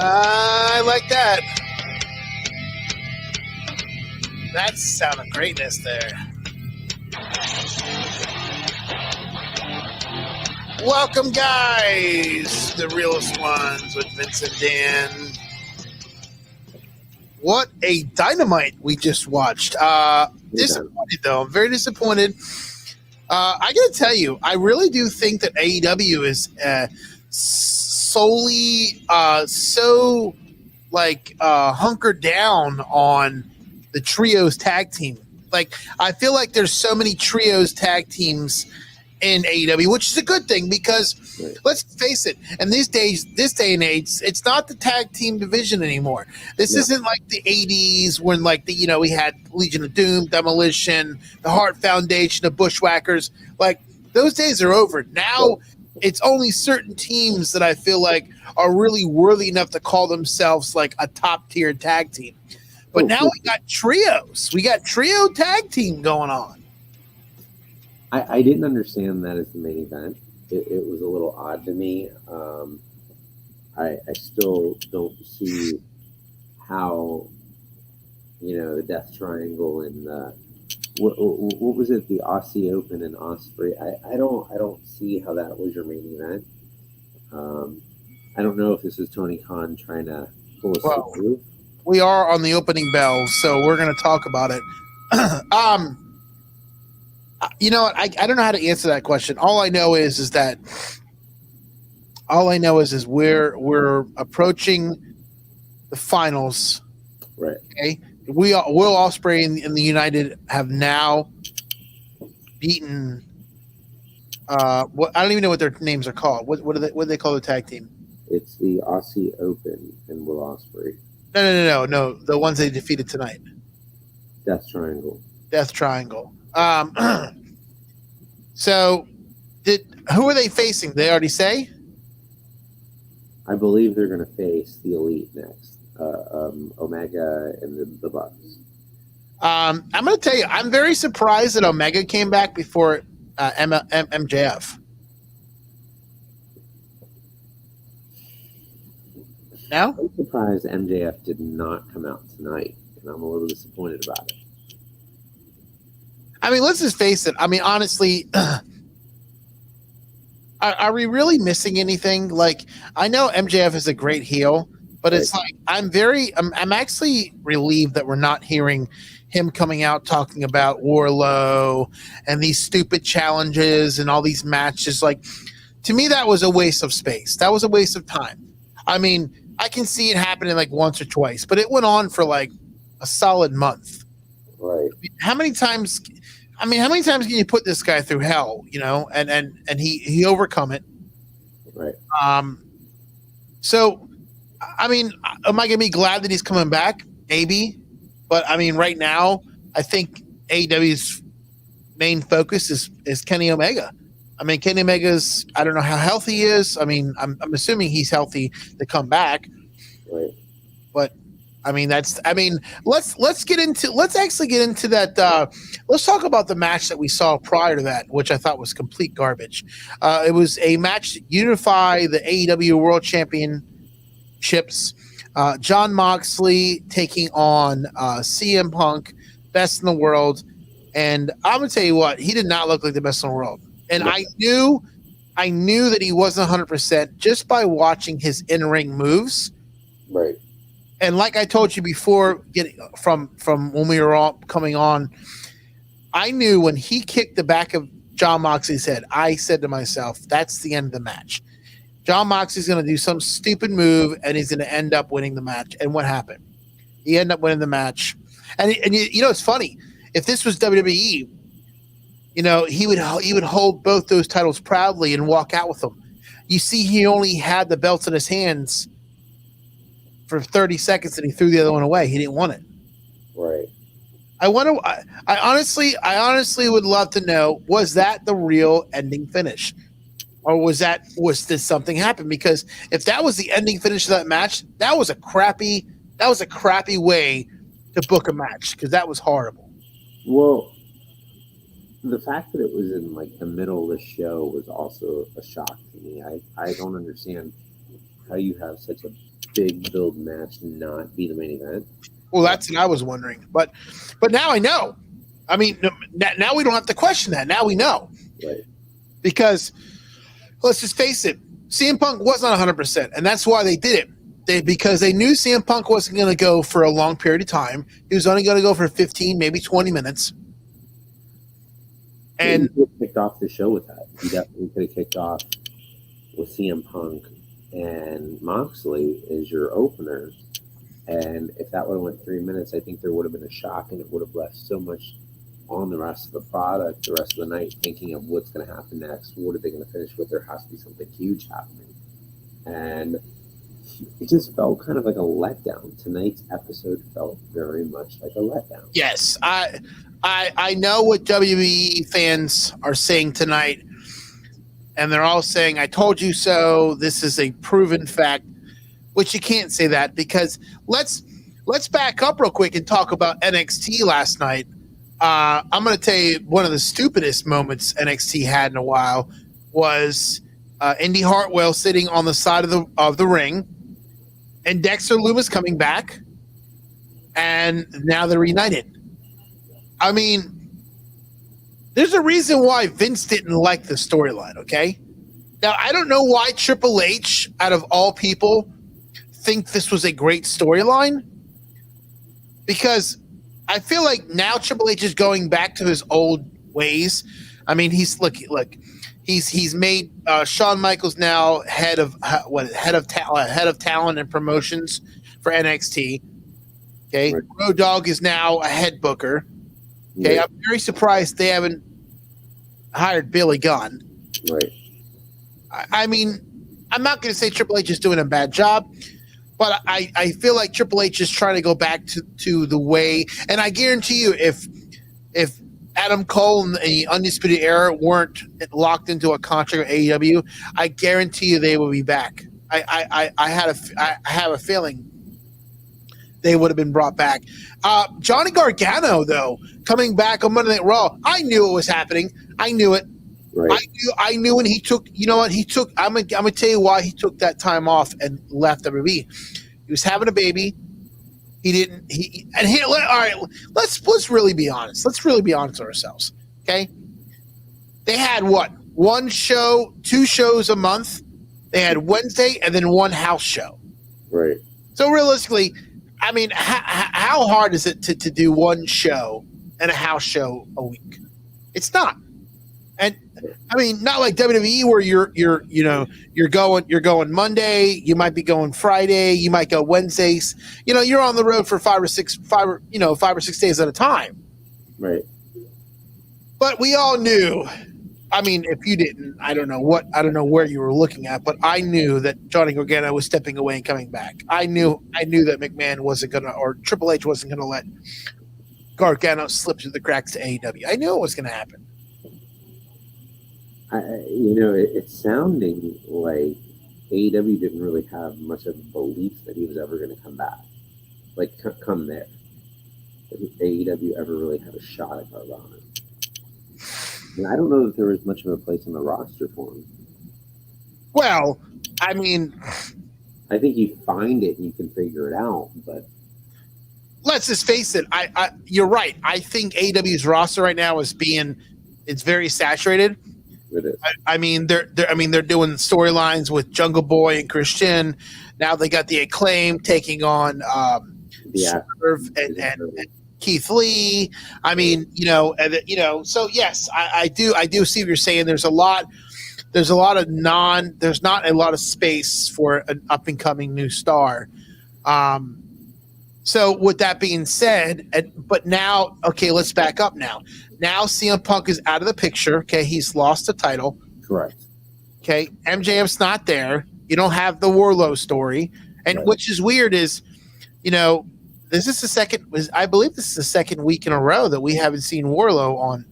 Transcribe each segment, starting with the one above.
I like that. That's sound of greatness there. Welcome, guys, the realest ones with Vince and Dan. What a Dynamite we just watched. Disappointed, though. I'm very disappointed. I got to tell you, I really do think that AEW is solely hunkered down on the trios tag team. Like, I feel like there's so many trios tag teams in AEW, which is a good thing because let's face it, and this day and age, it's not the tag team division anymore. This isn't like the 80s when we had Legion of Doom, Demolition, the Hart Foundation, the Bushwhackers. Like, those days are over. Now it's only certain teams that I feel like are really worthy enough to call themselves like a top tier tag team. But now we got trios. We got trio tag team going on. I didn't understand that as the main event. It was a little odd to me. I still don't see how, the Death Triangle and what was it, the Aussie Open and Osprey. I don't see how that was your main event. I don't know if this is Tony Khan trying to pull us through. We are on the opening bell, so we're going to talk about it. You know what? I don't know how to answer that question. All I know is we're approaching the finals. Right. Okay. Will Ospreay and the United have now beaten. I don't even know what their names are called. What do they call the tag team? It's the Aussie Open and Will Ospreay. No. The ones they defeated tonight. Death Triangle. So, who are they facing? Did they already say? I believe they're going to face the Elite next. Omega and the Bucks. I'm going to tell you, I'm very surprised that Omega came back before MJF. No? I'm surprised MJF did not come out tonight, and I'm a little disappointed about it. I mean, let's just face it. I mean, honestly, are we really missing anything? Like, I know MJF is a great heel, but it's like I'm actually relieved that we're not hearing him coming out talking about Warlow and these stupid challenges and all these matches. Like, to me, that was a waste of space. That was a waste of time. I mean, I can see it happening like once or twice, but it went on for like a solid month. Right. How many times can you put this guy through hell, and he overcome it? Right. So, I mean, am I going to be glad that he's coming back? Maybe. But, I mean, right now, I think AEW's main focus is Kenny Omega. I mean, Kenny Omega's, I don't know how healthy he is. I mean, I'm assuming he's healthy to come back. Right. But, I mean, let's actually get into that. Let's talk about the match that we saw prior to that, which I thought was complete garbage. It was a match to unify the AEW World Championships. Jon Moxley taking on CM Punk, best in the world. And I'm going to tell you what, he did not look like the best in the world. And I knew that he wasn't 100% just by watching his in-ring moves. Right. And like I told you before, getting from when we were all coming on, I knew when he kicked the back of Jon Moxley's head, I said to myself, that's the end of the match. Jon Moxley's going to do some stupid move, and he's going to end up winning the match. And what happened? He ended up winning the match. And it's funny. If this was WWE, he would hold both those titles proudly and walk out with them. You see, he only had the belts in his hands for 30 seconds, and he threw the other one away. He didn't want it. Right. I honestly would love to know, was that the real ending finish? Or was this something happen? Because if that was the ending finish of that match, that was a crappy way to book a match, because that was horrible. Well, the fact that it was in like the middle of the show was also a shock to me. I don't understand how you have such a big build match not be the main event? Well, that's what I was wondering. But now I know. I mean, now we don't have to question that. Now we know. Right. Because let's just face it, CM Punk was not 100%, and that's why they did it. Because they knew CM Punk wasn't going to go for a long period of time. He was only going to go for 15, maybe 20 minutes. And he could have kicked off the show with that. He definitely could have kicked off with CM Punk and Moxley as your opener. And if that would have went 3 minutes, I think there would have been a shock, and it would have left so much on the rest of the product, the rest of the night, thinking of what's going to happen next. What are they going to finish with? There has to be something huge happening. And it just felt kind of like a letdown. Tonight's episode felt very much like a letdown. Yes, I know what WWE fans are saying tonight, and they're all saying, I told you so. This is a proven fact, which you can't say that, because let's back up real quick and talk about NXT last night. I'm going to tell you one of the stupidest moments NXT had in a while was Indy Hartwell sitting on the side of the ring, and Dexter Lumis coming back, and now they're reunited. I mean, there's a reason why Vince didn't like the storyline, okay? Now, I don't know why Triple H, out of all people, think this was a great storyline, because I feel like now Triple H is going back to his old ways. I mean, he's made Shawn Michaels now head of talent and promotions for NXT. Okay, Right. Road Dogg is now a head booker. Okay, Right. I'm very surprised they haven't hired Billy Gunn. Right. I mean, I'm not going to say Triple H is doing a bad job, but I feel like Triple H is trying to go back to the way, and I guarantee you, if Adam Cole and the Undisputed Era weren't locked into a contract with AEW, I guarantee you they will be back. I have a feeling they would have been brought back. Johnny Gargano, though, coming back on Monday Night Raw, I knew it was happening. I knew it. Right. I knew when he took. You know what he took? I'm gonna tell you why he took that time off and left WWE. He was having a baby. He didn't. All right. Let's really be honest. Let's really be honest with ourselves. Okay. They had what? 1 show, 2 shows a month. They had Wednesday and then 1 house show. Right. So realistically, I mean, how hard is it to do 1 show and a house show a week? It's not. And I mean, not like WWE where you're going Monday, you might be going Friday, you might go Wednesdays. You know, you're on the road for 5 or 6 days at a time. Right. But we all knew. I mean, if you didn't, I don't know where you were looking at, but I knew that Johnny Gargano was stepping away and coming back. I knew that McMahon wasn't gonna, or Triple H wasn't gonna let Gargano slip through the cracks to AEW. I knew it was gonna happen. It's sounding like AEW didn't really have much of a belief that he was ever going to come back. Like, come there. Did AEW ever really have a shot at Gargano? And I don't know that there was much of a place on the roster for him. Well, I mean, I think you find it and you can figure it out, but let's just face it. You're right. I think AEW's roster right now it's very saturated. it is. I mean, they're doing storylines with Jungle Boy and Christian. Now they got the Acclaim taking on Swerve and Keith Lee. I mean, so yes, I do see what you're saying. There's not a lot of space for an up and coming new star. So with that being said, but now, okay, let's back up now. Now CM Punk is out of the picture. Okay, he's lost the title. Correct. Okay, MJF's not there. You don't have the Warlow story, and Right. which is weird is, this is I believe this is the second week in a row that we haven't seen Warlow on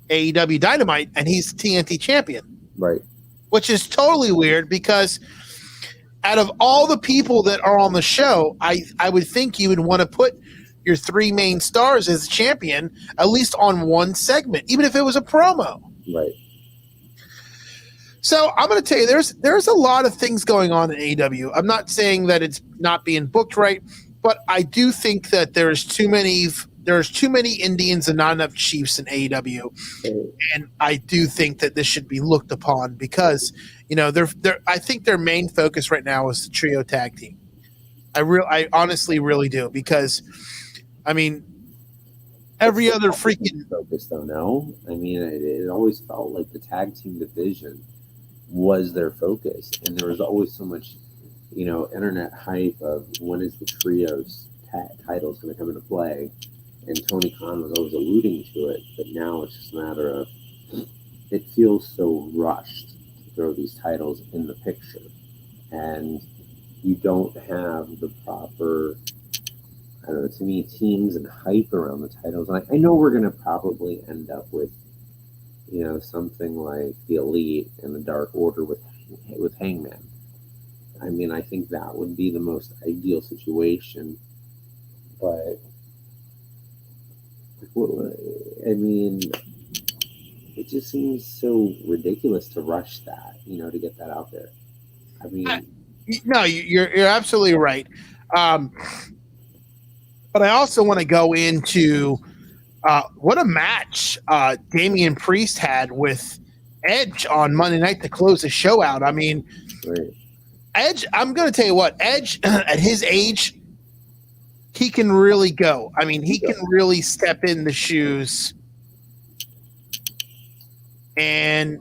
AEW Dynamite, and he's TNT champion. Right. Which is totally weird because out of all the people that are on the show, I would think you would want to put your 3 main stars as champion, at least on one segment, even if it was a promo. Right. So I'm going to tell you, there's a lot of things going on in AEW. I'm not saying that it's not being booked right, but I do think that there's too many Indians and not enough Chiefs in AEW, and I do think that this should be looked upon because I think their main focus right now is the trio tag team. I honestly really do because, I mean, every other freaking focus though. No, I mean it always felt like the tag team division was their focus, and there was always so much, internet hype of when is the trios titles going to come into play, and Tony Khan was always alluding to it, but now it's just a matter of it feels so rushed to throw these titles in the picture, and you don't have the proper, I don't know, to me, teams and hype around the titles. I know we're going to probably end up with, something like the Elite and the Dark Order with Hangman. I mean, I think that would be the most ideal situation. But, I mean, it just seems so ridiculous to rush that, to get that out there. I mean, no, you're absolutely right. But I also want to go into what a match Damian Priest had with Edge on Monday night to close the show out. I mean, right. Edge, I'm going to tell you what, Edge at his age, he can really go. I mean, he can really step in the shoes. And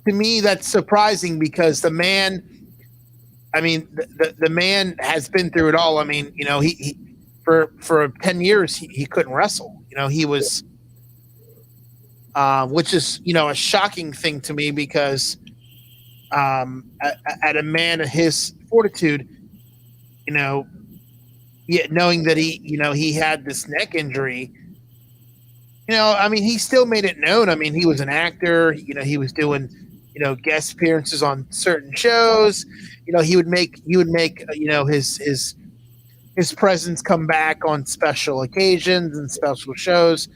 to me, that's surprising because the man, I mean, the man has been through it all. I mean, he for 10 years, he couldn't wrestle. He was, which is, a shocking thing to me because at a man of his fortitude, knowing that he had this neck injury, I mean, he still made it known. I mean, he was an actor, he was doing, guest appearances on certain shows. He would make, his presence come back on special occasions and special shows.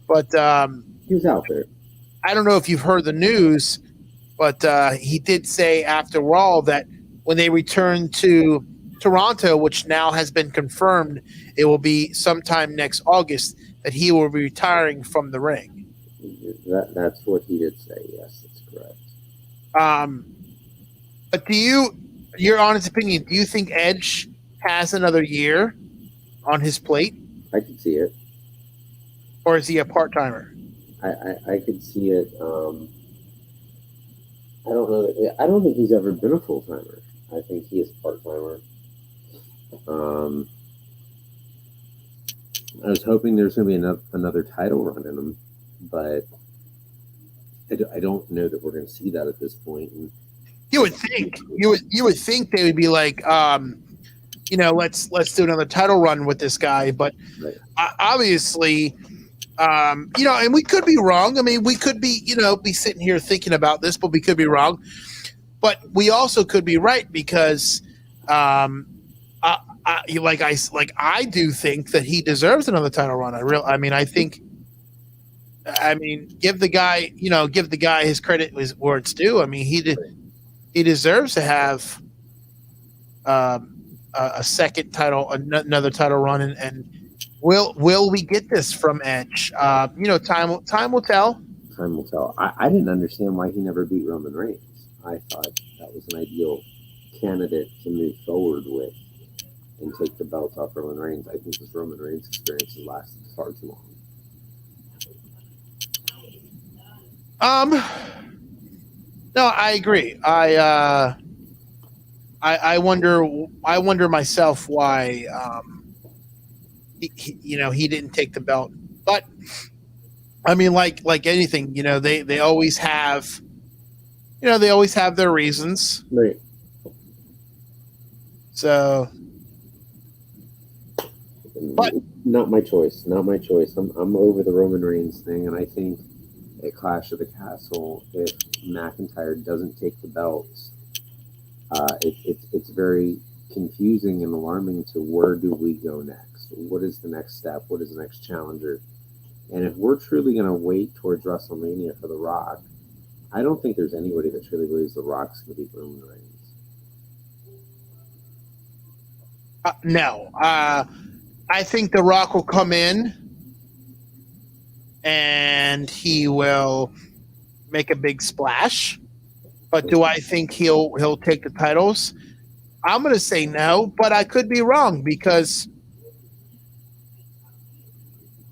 But he was out there. I don't know if you've heard the news, but he did say after Raw that when they return to Toronto, which now has been confirmed, it will be sometime next August, that he will be retiring from the ring. That's what he did say. Yes, that's correct. But your honest opinion, do you think Edge has another year on his plate? I could see it. Or is he a part-timer? I could see it. I don't know. I don't think he's ever been a full-timer. I think he is part-timer. I was hoping there's going to be another title run in him, but I don't know that we're going to see that at this point. And you would think they would be like, let's do another title run with this guy, but right. Obviously, and we could be wrong. I mean, we could be, be sitting here thinking about this, but we could be wrong. But we also could be right because, I do think that he deserves another title run. I mean, give the guy his credit where it's due. I mean, he deserves to have a second title, another title run, and will we get this from Edge? Time will tell. Time will tell. I didn't understand why he never beat Roman Reigns. I thought that was an ideal candidate to move forward with and take the belt off Roman Reigns. I think this Roman Reigns experience has lasted far too long. No, I agree. I wonder myself why he didn't take the belt. But I mean, like anything, they always have their reasons. Right. So, but not my choice. Not my choice. I'm over the Roman Reigns thing, and I think at Clash of the Castle, if McIntyre doesn't take the belts, it's very confusing and alarming to where do we go next? What is the next step? What is the next challenger? And if we're truly going to wait towards WrestleMania for The Rock, I don't think there's anybody that truly believes The Rock's going to beat Roman Reigns. No. I think The Rock will come in and he will make a big splash. But do I think he'll take the titles? I'm going to say no, but I could be wrong because,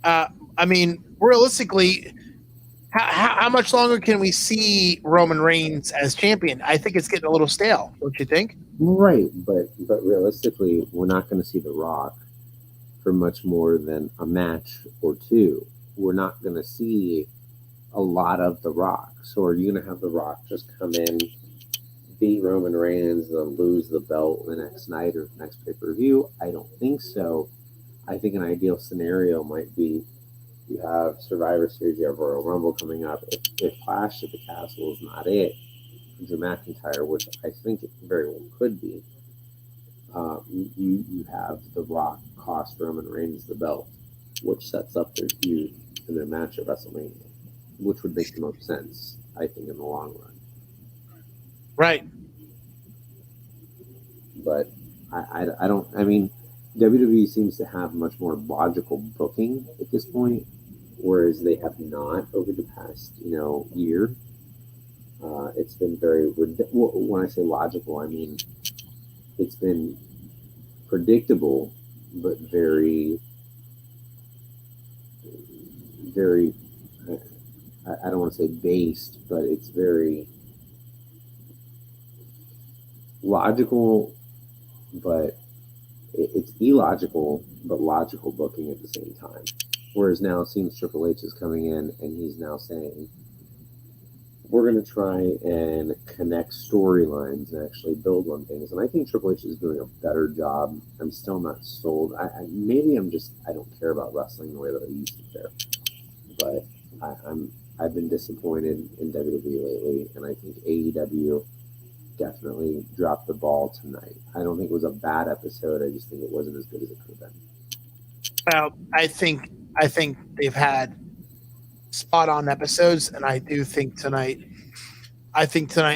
I mean, realistically, how much longer can we see Roman Reigns as champion? I think it's getting a little stale, don't you think? Right, but realistically, we're not going to see The Rock for much more than a match or two. We're not going to see a lot of The Rock. So are you going to have The Rock just come in, beat Roman Reigns, and lose the belt the next night or the next pay-per-view? I don't think so. I think an ideal scenario might be you have Survivor Series, you have Royal Rumble coming up. If Clash at the Castle is not it, Drew McIntyre, which I think it very well could be, you have The Rock cost Roman Reigns the belt, which sets up their feud in their match at WrestleMania, which would make the most sense, I think, in the long run. Right. But I don't. I mean, WWE seems to have much more logical booking at this point, whereas they have not over the past year. It's been very. When I say logical, I mean it's been predictable, but very, very. I don't want to say based, but it's very logical, but it's illogical, but logical booking at the same time. Whereas now it seems Triple H is coming in and he's now saying, we're going to try and connect storylines and actually build on things. And I think Triple H is doing a better job. I'm still not sold. Maybe I don't care about wrestling the way that I used to care. But I've been disappointed in WWE lately, and I think AEW definitely dropped the ball tonight. I don't think it was a bad episode. I just think it wasn't as good as it could have been. Well, I think they've had spot on episodes, and I do think tonight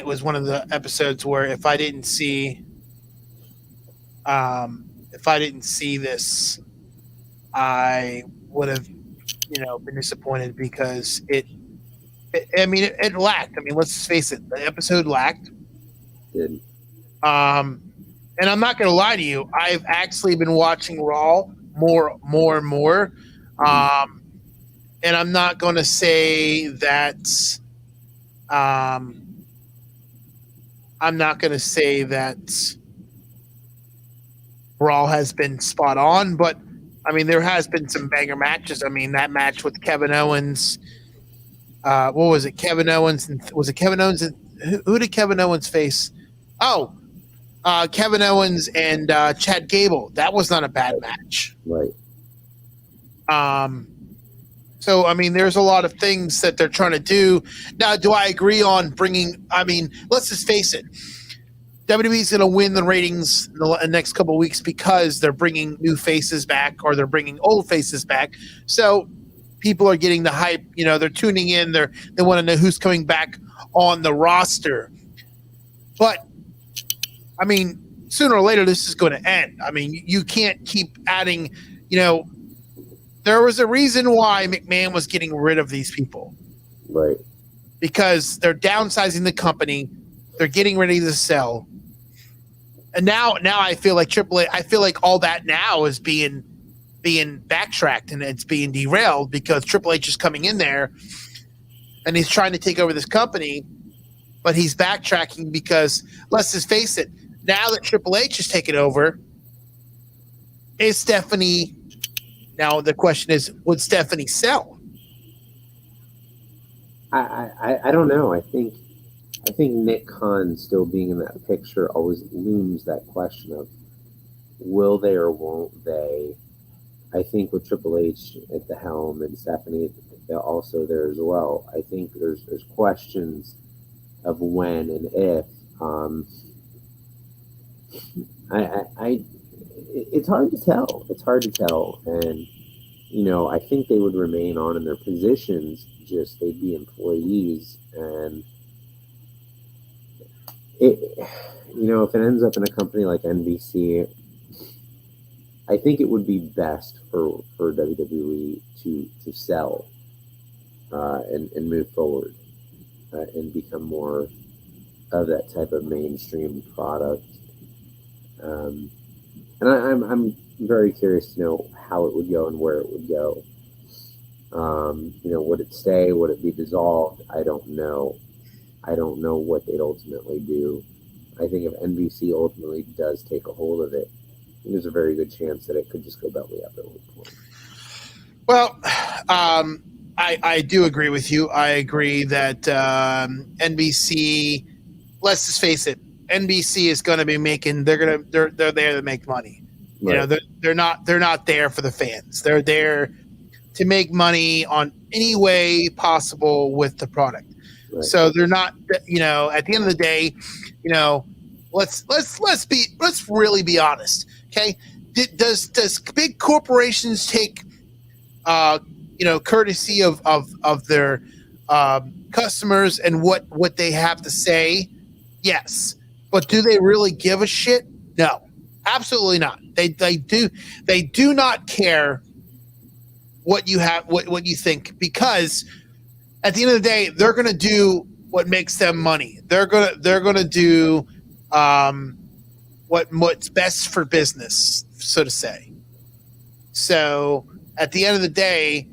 was one of the episodes where if I didn't see this, I would have been disappointed because it lacked. I mean, let's face it, the episode lacked. Good. And I'm not going to lie to you. I've actually been watching Raw more and more. And I'm not going to say that. I'm not going to say that Raw has been spot on, but I mean there has been some banger matches. I mean that match with Kevin Owens. What was it? Kevin Owens. Was it Kevin Owens? Who did Kevin Owens face? Oh, Kevin Owens and Chad Gable. That was not a bad match. Right. So, I mean, there's a lot of things that they're trying to do. Now, do I agree on bringing – I mean, let's just face it. WWE's going to win the ratings in the next couple of weeks because they're bringing new faces back or they're bringing old faces back. So, people are getting the hype. They're tuning in. They want to know who's coming back on the roster. But I mean, sooner or later, this is going to end. I mean, you can't keep adding, there was a reason why McMahon was getting rid of these people. Right. Because they're downsizing the company. They're getting ready to sell. And now I feel like I feel like all that now is being backtracked and it's being derailed because Triple H is coming in there and he's trying to take over this company, but he's backtracking because let's just face it, now that Triple H has taken over, is Stephanie now the question is, would Stephanie sell? I don't know. I think Nick Khan still being in that picture always looms that question of will they or won't they? I think with Triple H at the helm and Stephanie also there as well, I think there's questions of when and if. It's hard to tell. It's hard to tell, and I think they would remain on in their positions. Just they'd be employees, and if it ends up in a company like NBC, I think it would be best for WWE to sell and move forward and become more of that type of mainstream product. And I'm very curious to know how it would go and where it would go. Would it stay? Would it be dissolved? I don't know. I don't know what they'd ultimately do. I think if NBC ultimately does take a hold of it, I think there's a very good chance that it could just go belly up at one point. Well, I do agree with you. I agree that NBC. Let's just face it. NBC is going to be making. They're there to make money. Right. They're not there for the fans. They're there to make money on any way possible with the product. Right. So they're not. At the end of the day, let's really be honest. Okay, does big corporations take courtesy of their customers and what they have to say? Yes, but do they really give a shit? No, absolutely not. They do not care what you have, what you think, because at the end of the day, they're going to do what makes them money. They're gonna do what's best for business, so to say. So at the end of the day,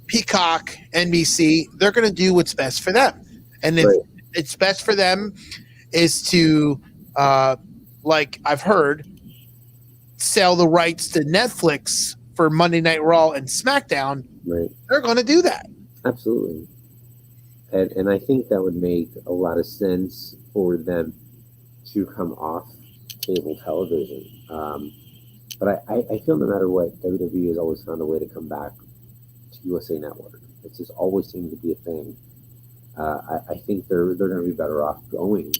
Peacock, NBC, they're going to do what's best for them. And if it's best for them is to, like I've heard, sell the rights to Netflix for Monday Night Raw and SmackDown, right, they're going to do that. Absolutely. And I think that would make a lot of sense for them to come off cable television. But I feel no matter what, WWE has always found a way to come back to USA Network. It's just always seemed to be a thing. I think they're going to be better off going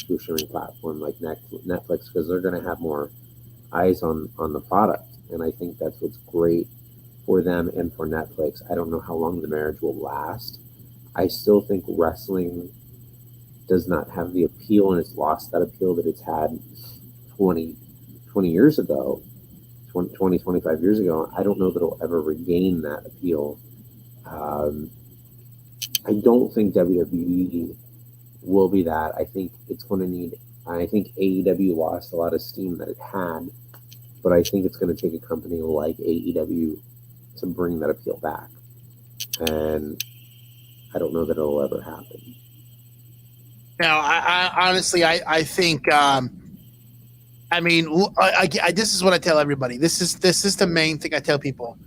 to a streaming platform like Netflix because they're going to have more eyes on the product. And I think that's what's great for them and for Netflix. I don't know how long the marriage will last. I still think wrestling does not have the appeal, and it's lost that appeal that it's had 20 years ago, 25 years ago. I don't know that it'll ever regain that appeal. I don't think WWE will be that. I think it's going to need, I think AEW lost a lot of steam that it had, but I think it's going to take a company like AEW to bring that appeal back. And I don't know that it'll ever happen. Now, I honestly, I think, I mean, this is what I tell everybody. This is the main thing I tell people.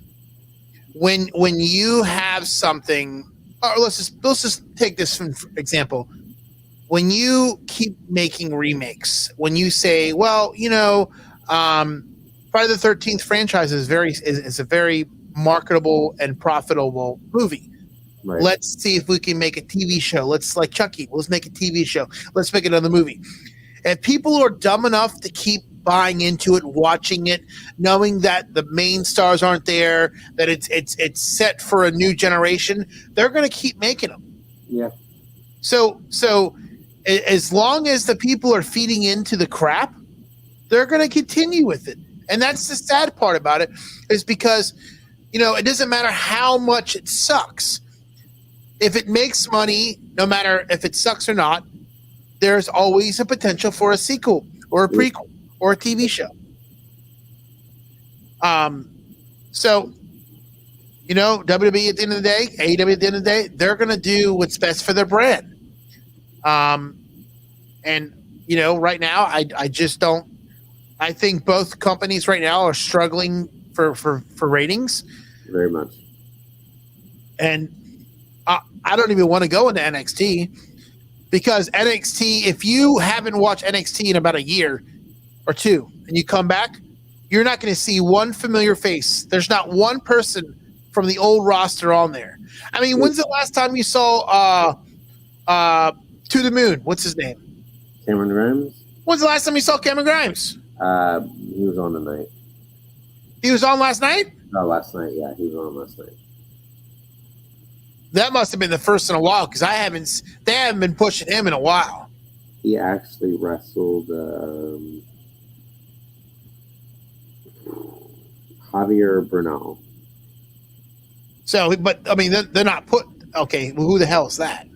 When you have something, or let's just take this for example. When you keep making remakes, when you say, well, Friday the 13th franchise is a very marketable and profitable movie. Right. Let's see if we can make a TV show. Let's like Chucky. Let's make a TV show. Let's make another movie. And people are dumb enough to keep buying into it, watching it, knowing that the main stars aren't there, that it's set for a new generation. They're going to keep making them. Yeah. So as long as the people are feeding into the crap, they're going to continue with it. And that's the sad part about it, is because, it doesn't matter how much it sucks. If it makes money, no matter if it sucks or not, there's always a potential for a sequel or a prequel or a TV show. So, WWE at the end of the day, AEW at the end of the day, they're going to do what's best for their brand. And, right now, I just don't. I think both companies right now are struggling for ratings. Very much. And I don't even want to go into NXT because NXT, if you haven't watched NXT in about a year or two and you come back, you're not going to see one familiar face. There's not one person from the old roster on there. I mean, when's the last time you saw To the Moon? What's his name? Cameron Grimes? When's the last time you saw Cameron Grimes? He was on tonight. He was on last night? No, last night. Yeah, he was on last night. That must have been the first in a while because they haven't been pushing him in a while. He actually wrestled Javier Bernal. So, but I mean, they're not put. Okay, well, who the hell is that?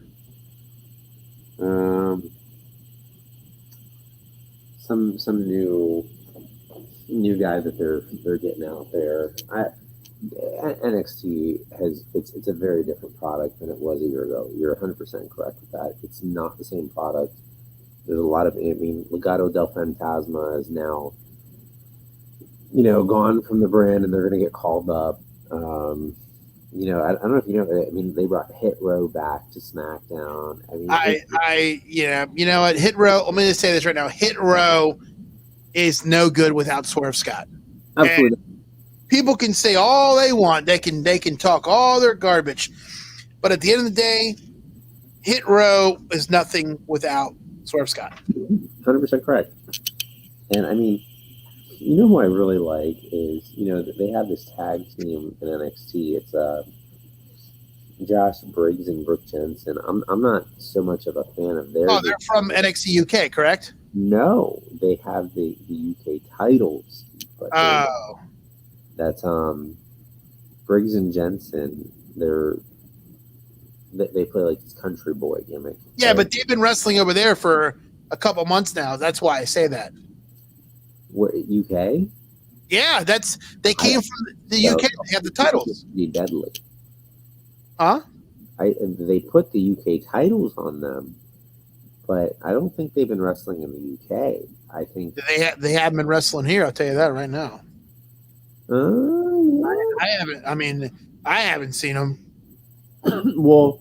Some new guy that they're getting out there. NXT it's a very different product than it was a year ago. You're 100% correct with that. It's not the same product. There's a lot of, I mean, Legado del Fantasma is now, gone from the brand, and they're going to get called up. I don't know if you know. I mean, they brought Hit Row back to SmackDown. I mean, you know what? Hit Row. Let me just say this right now. Hit Row is no good without Swerve Scott. Absolutely. And people can say all they want. They can talk all their garbage, but at the end of the day, Hit Row is nothing without Swerve Scott. 100% correct. And I mean, who I really like is, they have this tag team in NXT. It's Josh Briggs and Brooke Jensen. I'm not so much of a fan of theirs. Oh, they're from NXT UK, correct? No, they have the UK titles. But that's Briggs and Jensen. They play like this country boy gimmick. Yeah, but they've been wrestling over there for a couple months now. That's why I say that. What, UK? Yeah, they came from the UK. They have the titles. Be deadly. Huh? They put the UK titles on them, but I don't think they've been wrestling in the UK. I think they haven't been wrestling here. I'll tell you that right now. I haven't. I mean, I haven't seen them. Well,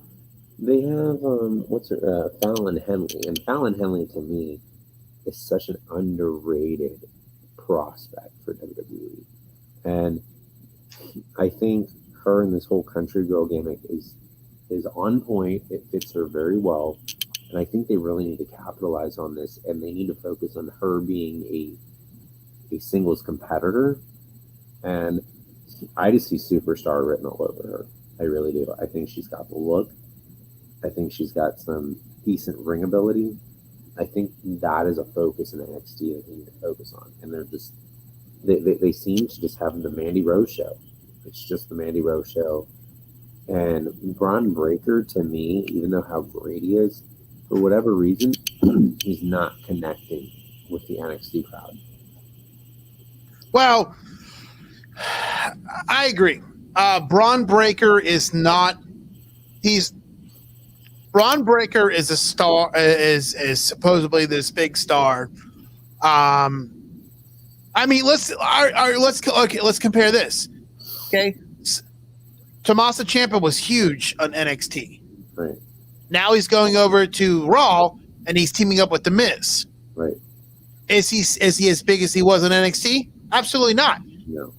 they have Fallon Henley, and Fallon Henley to me is such an underrated prospect for WWE, and I think her and this whole country girl gimmick is on point. It fits her very well, and I think they really need to capitalize on this, and they need to focus on her being a singles competitor. And I just see superstar written all over her. I really do. I think she's got the look. I think she's got some decent ring ability. I think that is a focus in NXT that they need to focus on. And they're just they seem to just have the Mandy Rose show. It's just the Mandy Rose show. And Braun Breaker, to me, even though how great he is, for whatever reason, he's not connecting with the NXT crowd. Well, I agree. Braun Breaker is not. Braun Breaker is a star. Is supposedly this big star. I mean, let's compare this. Okay, Tommaso Ciampa was huge on NXT. Right. Now he's going over to Raw and he's teaming up with The Miz. Right. Is he as big as he was on NXT? Absolutely not. No.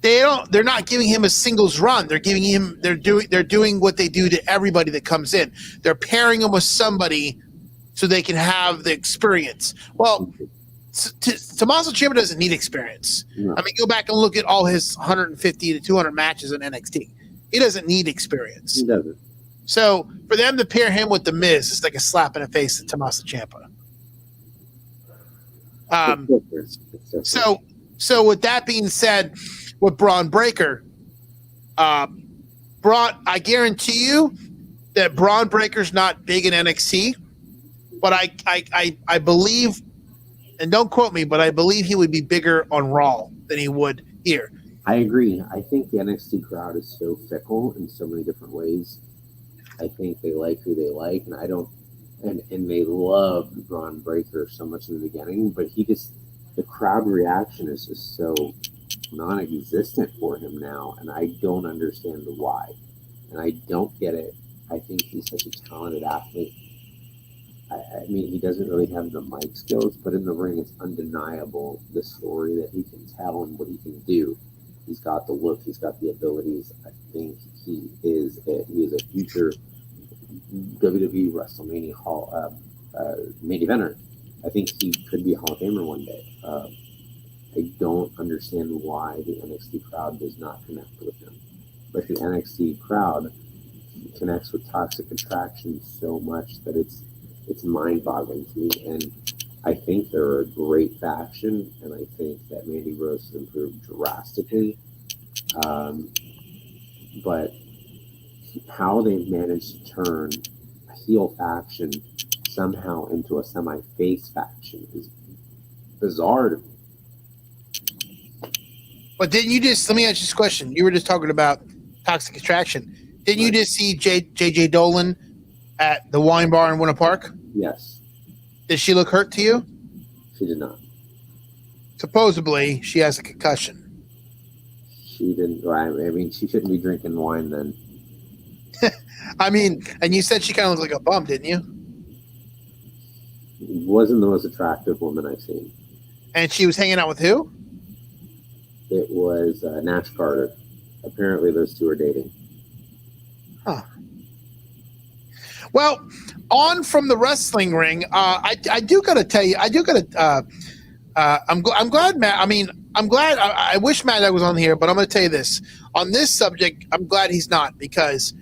They're not giving him a singles run. They're doing what they do to everybody that comes in. They're pairing him with somebody so they can have the experience. Well, Tommaso Ciampa doesn't need experience. No. I mean, go back and look at all his 150 to 200 matches in NXT. He doesn't need experience. He doesn't. So for them to pair him with The Miz, it's like a slap in the face to Tommaso Ciampa. So with that being said, with Braun Breaker, I guarantee you that Braun Breaker's not big in NXT, but I believe, and don't quote me, but I believe he would be bigger on Raw than he would here. I agree. I think the NXT crowd is so fickle in so many different ways. I think they like who they like, and and they loved Braun Breaker so much in the beginning, but the crowd reaction is just so non-existent for him now, and I don't understand why, and I don't get it. I think he's such a talented athlete. I mean, he doesn't really have the mic skills, but in the ring, it's undeniable the story that he can tell and what he can do. He's got the look, he's got the abilities. I think he is a future WWE WrestleMania main eventer. I think he could be a Hall of Famer one day. I don't understand why the NXT crowd does not connect with him. But the NXT crowd connects with Toxic Attraction so much that it's mind-boggling to me. And I think they're a great faction, and I think that Mandy Rose has improved drastically. But how they've managed to turn a heel faction somehow into a semi-face faction is bizarre to me. But didn't you just, let me ask you this question. You were just talking about Toxic Attraction. Didn't you just see JJ Dolan at the wine bar in Winter Park? Yes. Did she look hurt to you? She did not. Supposedly, she has a concussion. She didn't. I mean, she shouldn't be drinking wine then. I mean, and you said she kind of looked like a bum, didn't you? Wasn't the most attractive woman I've seen. And she was hanging out with who? It was Nash Carter. Apparently, those two are dating. Huh. Well, on from the wrestling ring, I do got to tell you, I'm glad Matt. I mean, I'm glad. I wish Matt was on here, but I'm going to tell you this on this subject. I'm glad he's not, because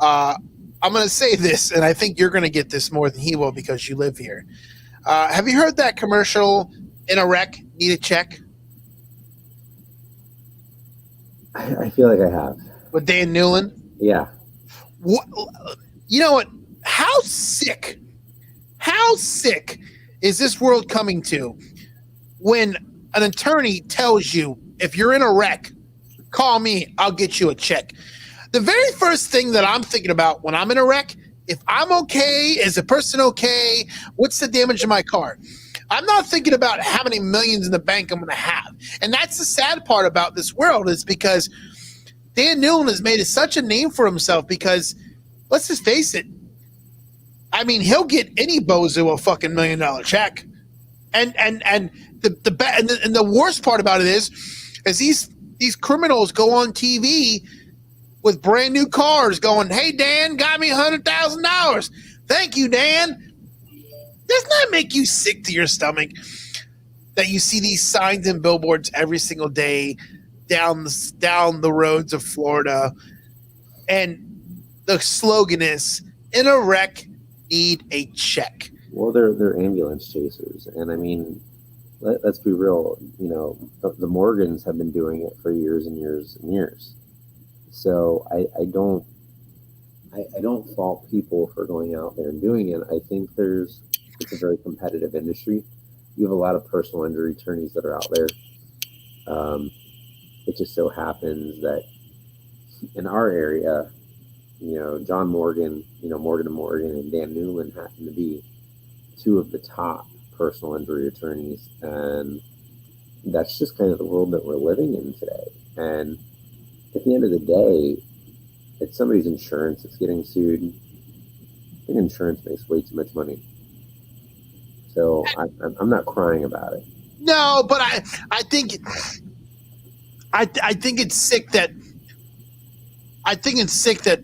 I'm going to say this, and I think you're going to get this more than he will because you live here. Have you heard that commercial? In a wreck, need a check. I feel like I have. With Dan Newland? Yeah. What, you know what? How sick is this world coming to when an attorney tells you, if you're in a wreck, call me, I'll get you a check. The very first thing that I'm thinking about when I'm in a wreck, if I'm okay, is the person okay? What's the damage to my car? I'm not thinking about how many millions in the bank I'm going to have. And that's the sad part about this world, is because Dan Newland has made such a name for himself, because let's just face it. I mean, he'll get any bozo a fucking $1 million check. And the worst part about it is these criminals go on TV with brand new cars going, hey, Dan, got me $100,000. Thank you, Dan. Doesn't that make you sick to your stomach that you see these signs and billboards every single day down the roads of Florida, and the slogan is, in a wreck, need a check? Well, they're ambulance chasers, and I mean, let's be real. You know, the Morgans have been doing it for years and years and years. So I don't fault people for going out there and doing it. I think it's a very competitive industry. You have a lot of personal injury attorneys that are out there. It just so happens that in our area, you know, John Morgan, Morgan & Morgan, and Dan Newland happen to be two of the top personal injury attorneys. And that's just kind of the world that we're living in today. And at the end of the day, it's somebody's insurance that's getting sued. I think insurance makes way too much money. So I'm not crying about it. No, but I think it's sick that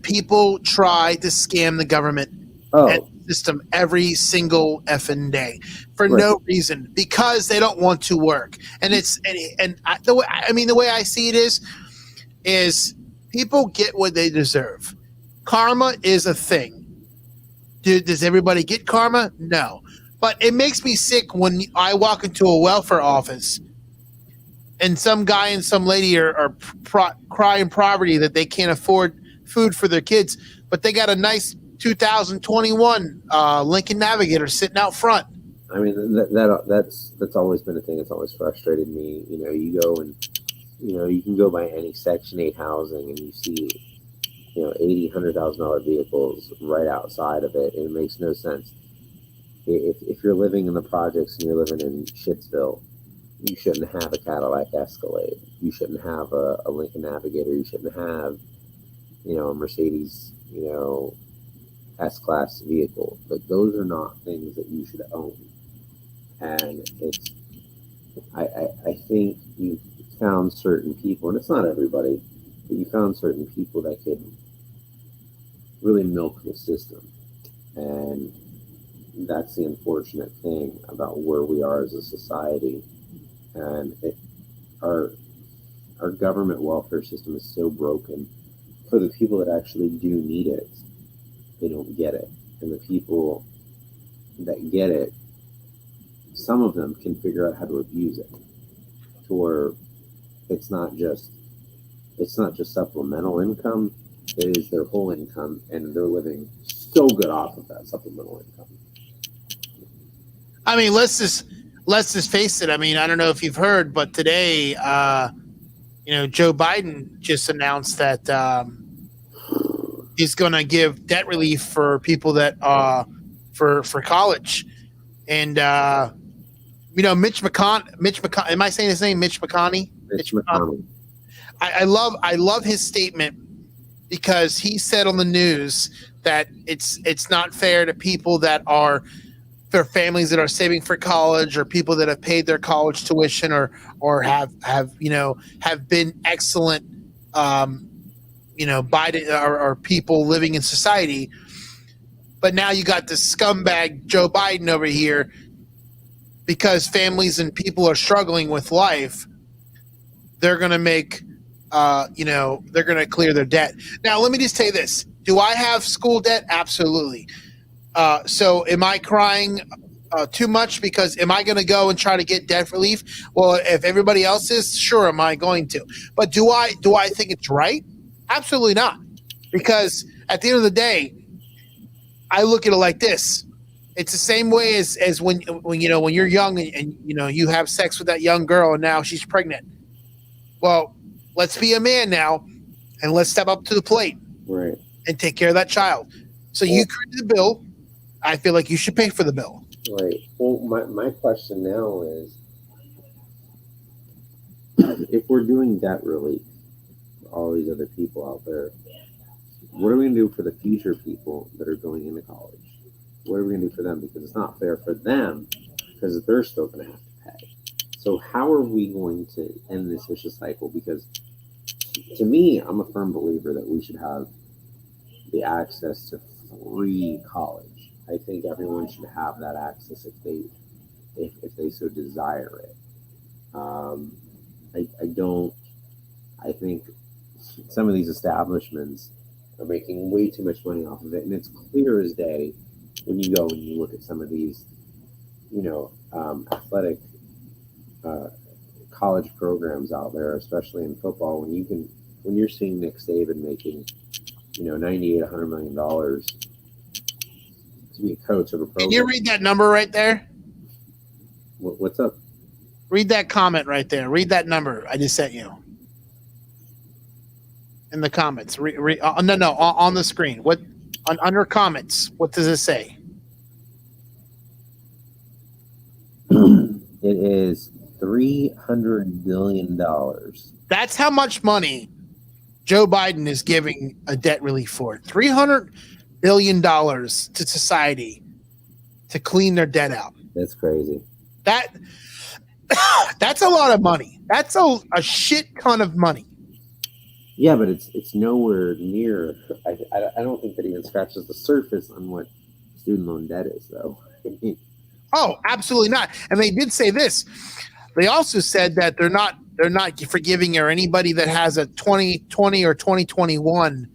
people try to scam the government and system every single effing day for no reason, because they don't want to work. And the way I see it is people get what they deserve. Karma is a thing. Does everybody get karma? No. But it makes me sick when I walk into a welfare office and some guy and some lady are crying poverty that they can't afford food for their kids, but they got a nice 2021 Lincoln Navigator sitting out front. I mean, that's always been a thing. It's always frustrated me. You know, you go and, you can go by any Section 8 housing and you see, $80,000, $100,000 vehicles right outside of it, and it makes no sense. If you're living in the projects and you're living in Shittsville, you shouldn't have a Cadillac Escalade. You shouldn't have a Lincoln Navigator. You shouldn't have, a Mercedes, S-Class vehicle. But those are not things that you should own. And I think you found certain people, and it's not everybody, but you found certain people that could really milk the system. And that's the unfortunate thing about where we are as a society. And our government welfare system is so broken. For the people that actually do need it, they don't get it. And the people that get it, some of them can figure out how to abuse it to where it's not just supplemental income, it is their whole income, and they're living so good off of that supplemental income. I mean, let's just face it. I mean, I don't know if you've heard, but today, Joe Biden just announced that he's going to give debt relief for people that for college, and Mitch McConnell. Am I saying his name? Mitch McConnell. Mitch McConnell. I love his statement because he said on the news that it's not fair to people that are for families that are saving for college or people that have paid their college tuition or have been excellent Biden or people living in society. But now you got this scumbag Joe Biden over here because families and people are struggling with life. They're going to make they're going to clear their debt. Now, let me just tell you this. Do I have school debt? Absolutely. So am I crying too much because am I going to go and try to get debt relief? Well, if everybody else is, sure, am I going to? But do I think it's right? Absolutely not. Because at the end of the day, I look at it like this. It's the same way as when you're young and you have sex with that young girl and now she's pregnant. Well, let's be a man now and let's step up to the plate. Right. And take care of that child. So you created the bill. I feel like you should pay for the bill. Right. Well, my question now is, if we're doing debt relief for all these other people out there, what are we going to do for the future people that are going into college? What are we going to do for them? Because it's not fair for them because they're still going to have to pay. So how are we going to end this vicious cycle? Because to me, I'm a firm believer that we should have the access to free college. I think everyone should have that access if they so desire it. I think some of these establishments are making way too much money off of it, and it's clear as day when you go and you look at some of these, athletic college programs out there, especially in football, when you're seeing Nick Saban making $98, $100 million to be a coach of a program. Can you read that number right there? What's up? Read that comment right there. Read that number I just sent you in the comments. On the screen. What under comments? What does it say? It is $300 billion. That's how much money Joe Biden is giving a debt relief for. $300 billion to society to clean their debt out. That's crazy. That's a lot of money. That's a shit ton of money. Yeah, but it's nowhere near. I don't think that even scratches the surface on what student loan debt is, though. Oh, absolutely not. And they did say this. They also said that they're not forgiving or anybody that has a 2020 or 2021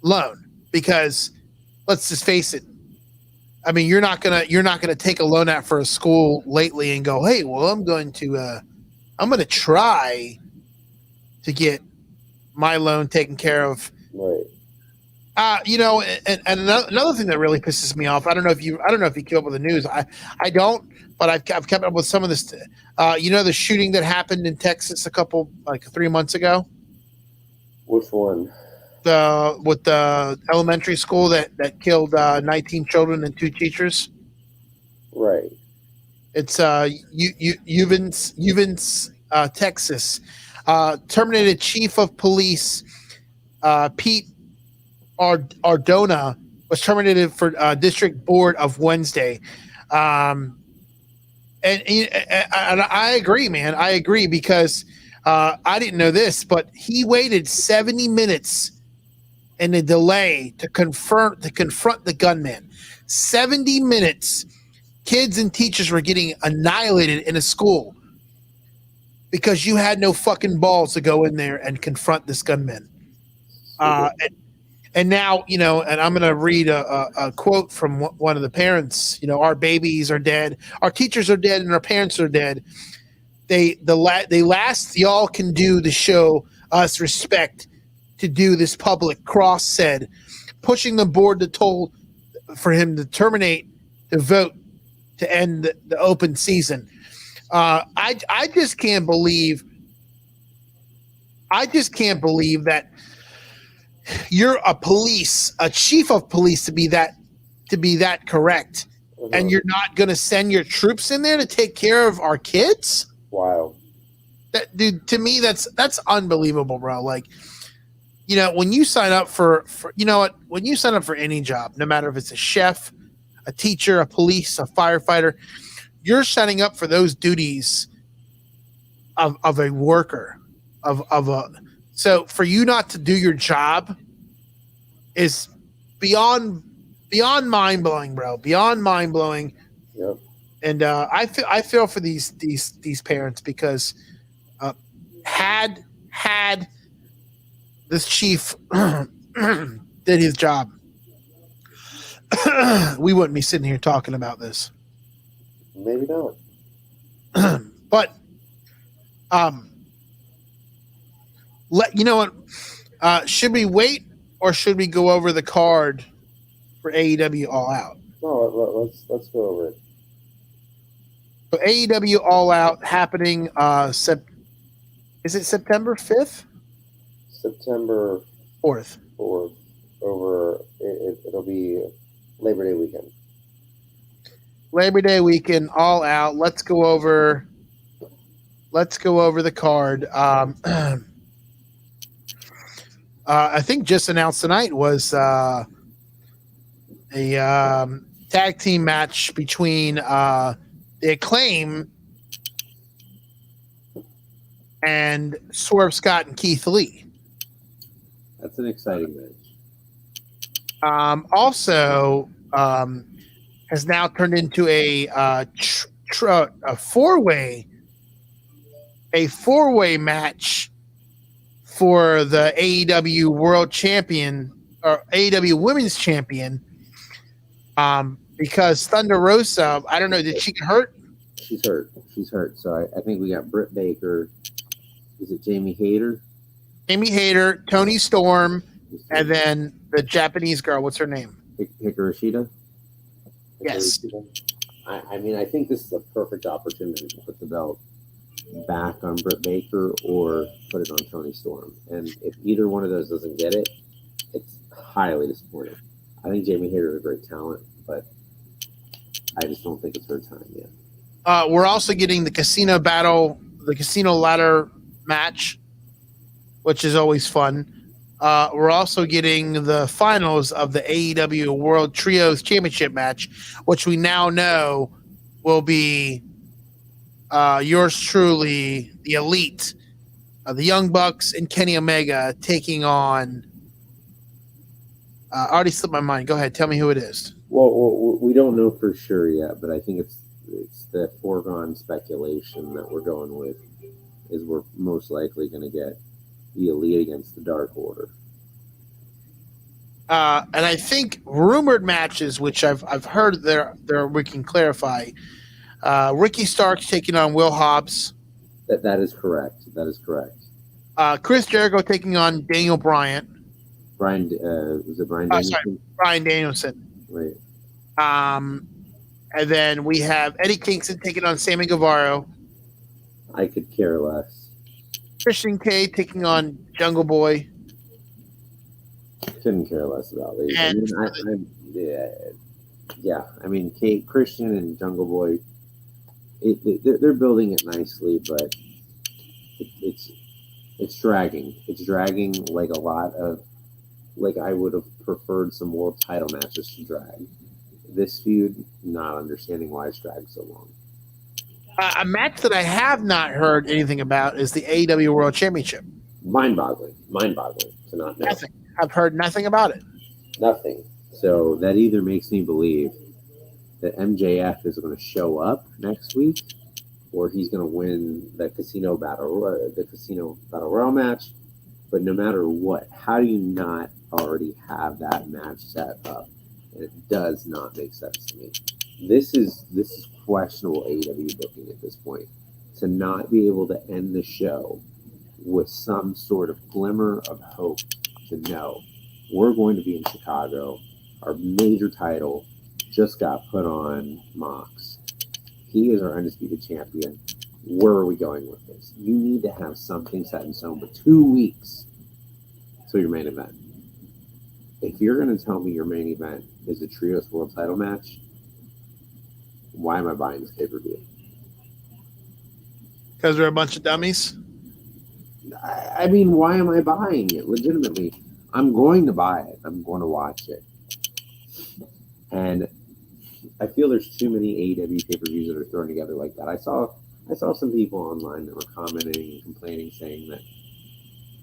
loan because let's just face it. I mean, you're not gonna take a loan out for a school lately and go, hey, well, I'm going to try to get my loan taken care of. Right. And another thing that really pisses me off. I don't know if you keep up with the news. I don't, but I've kept up with some of this. The shooting that happened in Texas 3 months ago. Which one? With the elementary school that killed 19 children and 2 teachers. Right. It's Uvens, Texas. Terminated chief of police Pete Ardona was terminated for district board of Wednesday. And I agree, man. I agree because I didn't know this, but he waited 70 minutes in a delay to confront the gunman. 70 minutes. Kids and teachers were getting annihilated in a school because you had no fucking balls to go in there and confront this gunman. And now, and I'm going to read a quote from one of the parents. Our babies are dead, our teachers are dead, and our parents are dead. They last y'all can do to show us respect to do this public. Cross said, pushing the board to toll for him to terminate the vote to end the open season. I just can't believe. I just can't believe that you're a chief of police to be that correct, and you're not going to send your troops in there to take care of our kids. Wow. That, dude, to me, that's unbelievable, bro. Like, when you sign up for when you sign up for any job, no matter if it's a chef, a teacher, a police, a firefighter, you're signing up for those duties of a worker, so for you not to do your job is beyond mind blowing, bro. Beyond mind blowing. Yep. And I feel for these parents because had this chief did his job, we wouldn't be sitting here talking about this. Maybe not. But you know what? Should we wait or should we go over the card for AEW All Out? No, let's go over it. So AEW All Out happening is it September 5th? September 4th. Over it'll be Labor Day weekend. Labor Day weekend, All Out. Let's go over the card. I think just announced tonight was a tag team match between the Acclaim and Swerve Scott and Keith Lee. That's an exciting match. Also, has now turned into a four-way match for the AEW World Champion or AEW Women's Champion. Because Thunder Rosa, I don't know, did she get hurt? She's hurt. So I think we got Britt Baker. Is it Jamie Hayter? Jamie Hayter, Tony Storm, and then the Japanese girl. What's her name? Hikaru Shida? Yes. I mean, I think this is a perfect opportunity to put the belt back on Britt Baker or put it on Tony Storm. And if either one of those doesn't get it, it's highly disappointing. I think Jamie Hayter is a great talent, but I just don't think it's her time yet. We're also getting the casino ladder match, which is always fun. We're also getting the finals of the AEW World Trios Championship match, which we now know will be yours truly, the Elite, the Young Bucks and Kenny Omega taking on. I already slipped my mind. Go ahead. Tell me who it is. Well, we don't know for sure yet, but I think it's the foregone speculation that we're going with is we're most likely going to get the Elite against the Dark Order. And I think rumored matches, which I've heard there we can clarify. Ricky Starks taking on Will Hobbs. That is correct. Chris Jericho taking on Daniel Bryan. Was it Brian Danielson? Sorry, Bryan Danielson. Right. And then we have Eddie Kingston taking on Sammy Guevara. I could care less. Christian K taking on Jungle Boy. Couldn't care less about these. I mean, Kate, Christian, and Jungle Boy. They're building it nicely, but it's dragging. It's dragging like a lot of. Like I would have preferred some world title matches to drag. This feud, not understanding why it's dragged so long. A match that I have not heard anything about is the AEW World Championship. Mind-boggling to not know. Nothing. I've heard nothing about it. Nothing. So that either makes me believe that MJF is going to show up next week, or he's going to win the Casino Battle Royal match. But no matter what, how do you not already have that match set up, and it does not make sense to me. This is questionable AEW booking at this point. To not be able to end the show with some sort of glimmer of hope to know we're going to be in Chicago. Our major title just got put on Mox. He is our undisputed champion. Where are we going with this? You need to have something set in stone for 2 weeks till your main event. If you're going to tell me your main event is the Trios World Title match, why am I buying this pay-per-view? Because we're a bunch of dummies? I mean, why am I buying it? Legitimately, I'm going to buy it. I'm going to watch it. And I feel there's too many AEW pay-per-views that are thrown together like that. I saw some people online that were commenting and complaining, saying that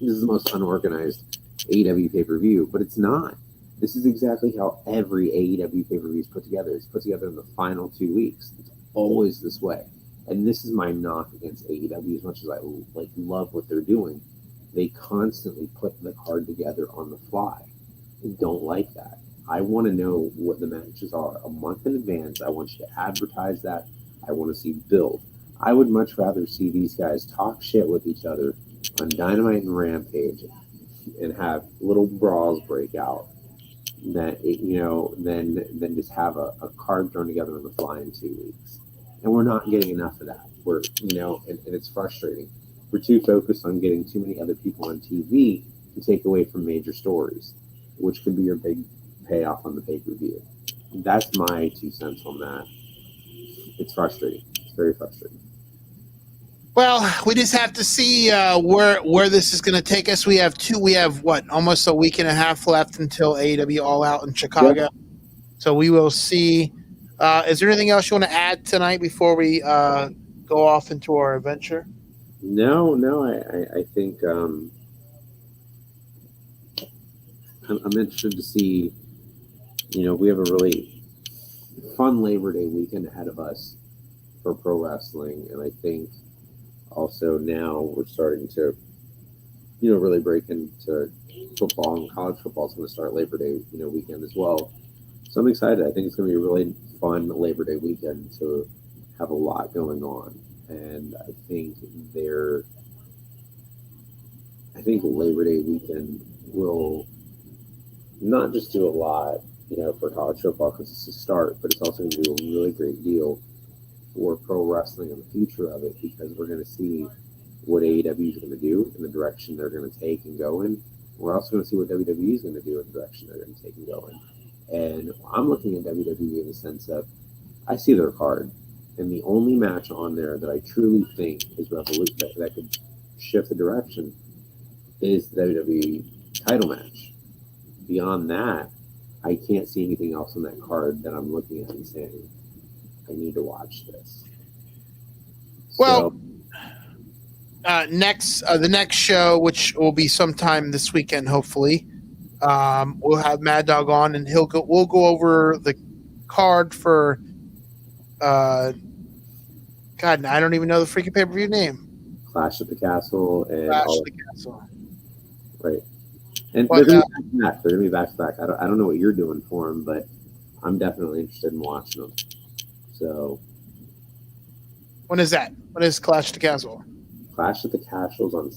this is the most unorganized AEW pay-per-view, but it's not. This is exactly how every AEW pay-per-view is put together. It's put together in the final 2 weeks. It's always this way. And this is my knock against AEW. As much as I love what they're doing, they constantly put the card together on the fly. I don't like that. I want to know what the matches are a month in advance. I want you to advertise that. I want to see build. I would much rather see these guys talk shit with each other on Dynamite and Rampage and have little brawls break out than just have a card thrown together on the fly in 2 weeks. And we're not getting enough of that. We're, and it's frustrating. We're too focused on getting too many other people on TV to take away from major stories, which could be your big payoff on the pay-per-view. That's my 2 cents on that. It's frustrating. It's very frustrating. Well, we just have to see where this is going to take us. We have almost a week and a half left until AEW All Out in Chicago. Yep. So we will see. Is there anything else you want to add tonight before we go off into our adventure? No. I think I'm interested to see. We have a really fun Labor Day weekend ahead of us for pro wrestling, and I think also now we're starting to, really break into football, and college football is going to start Labor Day, weekend as well. So I'm excited. I think it's going to be a really fun Labor Day weekend to have a lot going on. And I think Labor Day weekend will not just do a lot, for college football because it's a start, but it's also going to do a really great deal for pro wrestling and the future of it, because we're going to see what AEW is going to do and the direction they're going to take and go in. We're also going to see what WWE is going to do and the direction they're going to take and go in. And I'm looking at WWE in the sense of I see their card, and the only match on there that I truly think is that could shift the direction is the WWE title match. Beyond that, I can't see anything else on that card that I'm looking at and saying, I need to watch this. Well, the next show, which will be sometime this weekend, hopefully, we'll have Mad Dog on, and we'll go over the card for God, I don't even know the freaking pay-per-view name. Clash at the Castle and Clash at the Castle. Right. And they're going to be back to back. I don't know what you're doing for them, but I'm definitely interested in watching them. So, when is that? When is Clash at the Castle? Clash at the Castle's on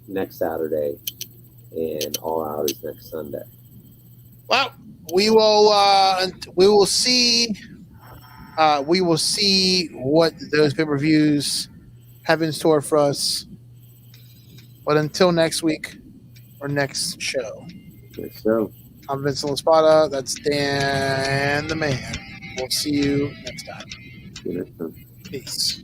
next Saturday, and All Out is next Sunday. Well, we will see. We will see what those pay-per-views have in store for us. But until next week or next show. Next show. I'm Vincent Laspada. That's Dan the Man. We'll see you next time. See you next time. Peace.